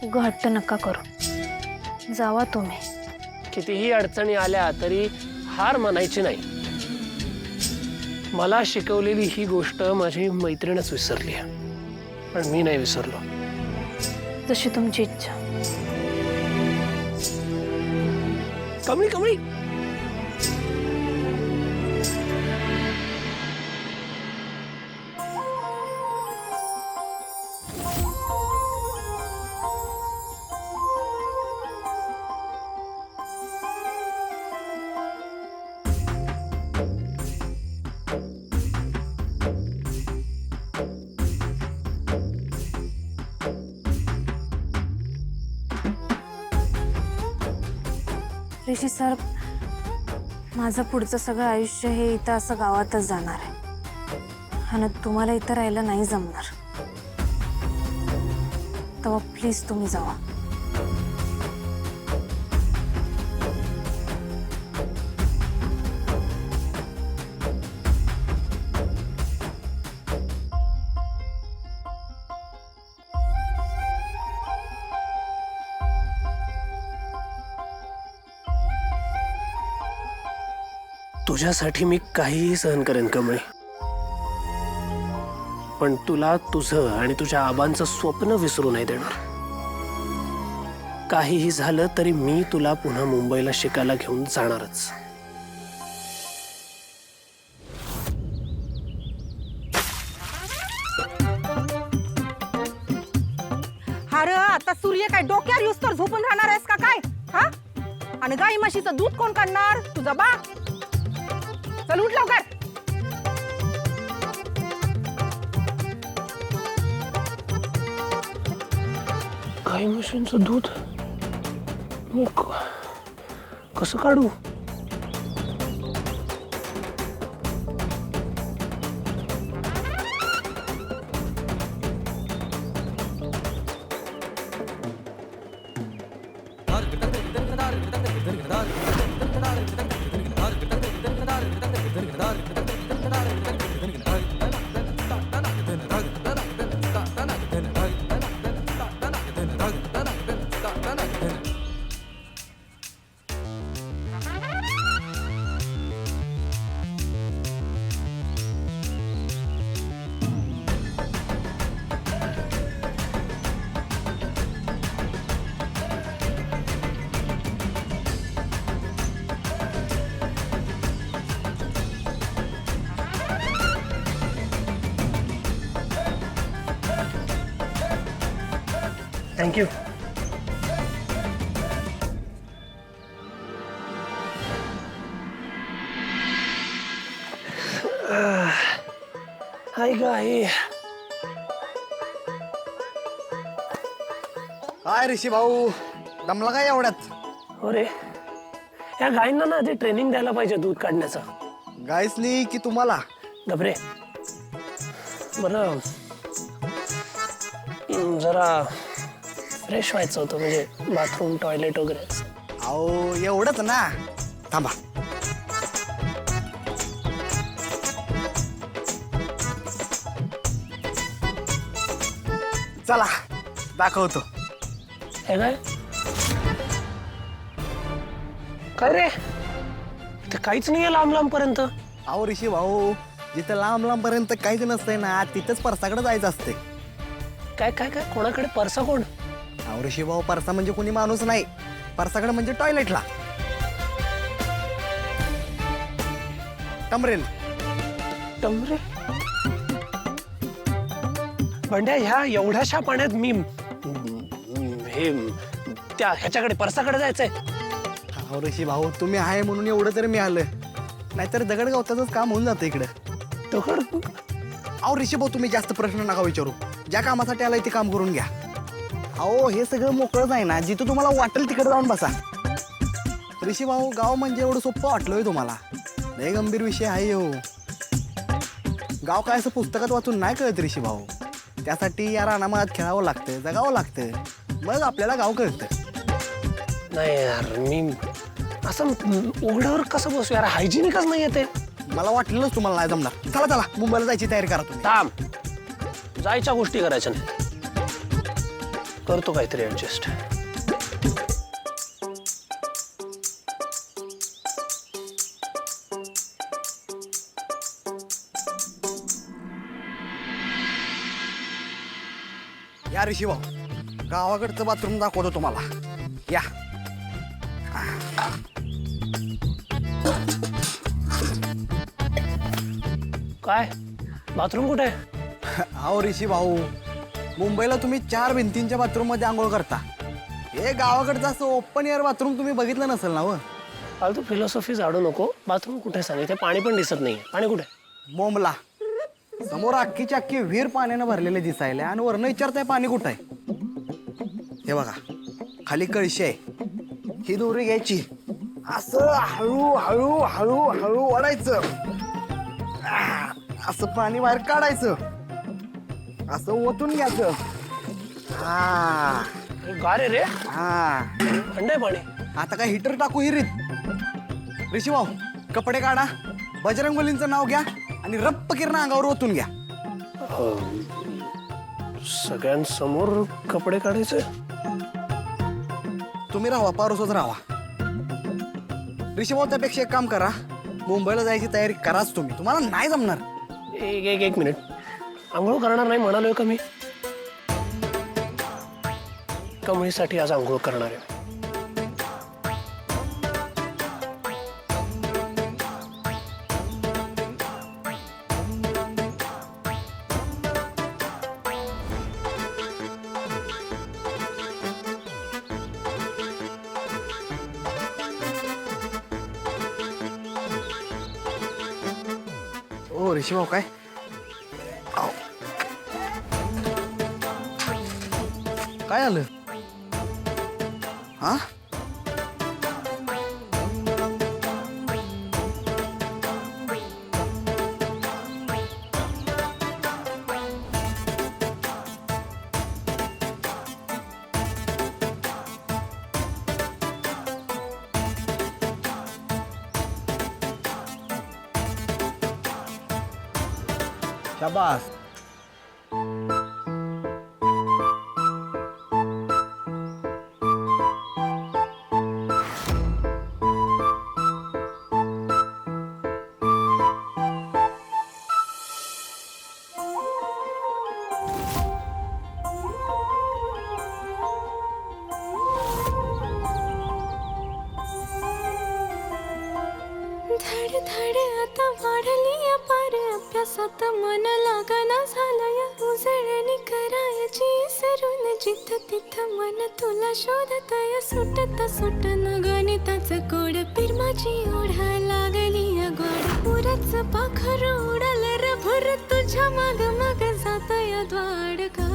उगा हट्ट नका करू, जावा तुम्ही. कितीही अडचणी आल्या तरी हार मानायची नाही. मला शिकवलेली ही गोष्ट माझी मैत्रीणच विसरली आहे, पण मी नाही विसरलो. जशी तुमची इच्छा. कमळी कमळी ऋषी सर, माझं पुढचं सगळं आयुष्य हे इथं असं गावातच जाणार आहे आणि तुम्हाला इथं राहायला नाही जमणार. तेव्हा प्लीज तुम्ही जावा. तुझ्यासाठी मी काहीही सहन करेन कमळी, पण तुला तुझं आणि तुझ्या आबांचं स्वप्न विसरू नाही देणार. काहीही झालं तरी मी तुला पुन्हा मुंबईला शिकायला घेऊन जाणारच. अरे आता सूर्य काय डोक्यावर येऊस तर झोपून राहणार आहेस का काय? हा? आणि गाई म्हशीचं दूध कोण काढणार? तुझा बा. चल उठ लवकर. गाई म्हशींचं दूध मी कसं काढू? थँक्यू. हाय गाय. काय ऋषी भाऊ, दमला काय एवढ्यात? अरे या गायींना ना आधी ट्रेनिंग द्यायला पाहिजे दूध काढण्याचं. गायसनी की तुम्हाला? घबरे बरं जरा फ्रेश व्हायचं होतं, म्हणजे बाथरूम टॉयलेट वगैरे. अहो एवढंच ना, थांबा. चला दाखवतो. हे काय काय रे, ते काहीच नाहीये लांब लांब पर्यंत. अहो ऋषी भाऊ, जिथं लांब लांब पर्यंत काहीच नसतंय ना, तिथंच परसाकडे जायचं असते. काय काय काय कोणाकडे? परसा कोण? अहो ऋषी भाऊ, परसा म्हणजे कोणी माणूस नाही, परसाकडे म्हणजे टॉयलेटला. टमरेल. टमरे बंड्या, ह्या एवढ्याशा पाण्यात मी हे त्या ह्याच्याकडे परसाकडे जायचंय? अहो ऋषी भाऊ, तुम्ही आहे म्हणून एवढं तरी मी आलं, नाहीतर दगड गवताचंच काम होऊन जातं इकडं. दगड? अहो ऋषी भाऊ, तुम्ही जास्त प्रश्न नका विचारू. ज्या कामासाठी आलाय ते काम करून घ्या. अहो हे सगळं मोकळंच आहे ना, जिथं तुम्हाला वाटेल तिकडे जाऊन बसा. ऋषी भाऊ, गाव म्हणजे एवढं सोपं वाटलोय तुम्हाला? लय गंभीर विषय आहे हो. गाव काय असं पुस्तकात वाचून नाही कळत ऋषी भाऊ. त्यासाठी या रानामाळात खेळावं लागतं, जगावं लागतं, मग आपल्याला गाव कळतं. नाही यार, मी असं उघड्यावर कसं बसू यार, हायजिनिकच नाही येते. मला वाटलेलंच तुम्हाला नाही जमणार. चला चला, मुंबईला जायची तयारी करा तुम्ही. थांब, जायच्या गोष्टी करायच्या नाही. करतो काहीतरी ऍडजस्ट. या ऋषी भाऊ, गावाकडचं बाथरूम दाखवतो तुम्हाला. या. काय बाथरूम कुठे आहे? अहो ऋषी भाऊ, मुंबईला तुम्ही 4 भिंतींच्या बाथरूम मध्ये आंघोळ करता. हे गावाकडचं असं ओपन एअर बाथरूम तुम्ही बघितलं नसेल ना व. फालतू फिलॉसॉफी झाडू नको. बाथरूम कुठे सांग, इथे पाणी पण दिसत नाही. पाणी कुठे? मोमला समोर अख्खीची अख्खी विहीर पाण्यानं भरलेले दिसायला आणि वरनं विचारताय पाणी कुठं आहे. हे बघा, खाली कळशी आहे. ही दोरी घ्यायची, असं हळू हळू हळू हळू ओढायचं. असं पाणी बाहेर काढायचं, असं ओतून घ्यायचं. हा गारे रे, हा. थंड आहे पाणी. आता काय हिटर टाकू हिरीत. ऋषी भाऊ, कपडे काढा, बजरंगबलींचं नाव घ्या आणि रप्प किरण अंगावर ओतून घ्या. सगळ्यांसमोर कपडे काढायचे? तुम्ही राहा, पारोसच राहा. ऋषी भाऊ, त्यापेक्षा एक काम करा, मुंबईला जायची तयारी कराच तुम्ही. तुम्हाला नाही जमणार. एक मिनिट, आंघोळ करणार नाही म्हणालोय का मी? कमळीसाठी आज आंघोळ करणार आहे. ओ ऋषी भाऊ, काय आव. काय आलं? हा शाबास. धड धड आता वाढली पार, अभ्यासात मन लागना झालंय. उजळणी करायची सरून, जिथं तिथं मन तुला शोधतय. सुटत सुटन गणिताचं कोड, पिरमाची ओढा लागली गोड. पुरच पाखर उडल रभर, तुझ्या माग माग जातय द्वाडका.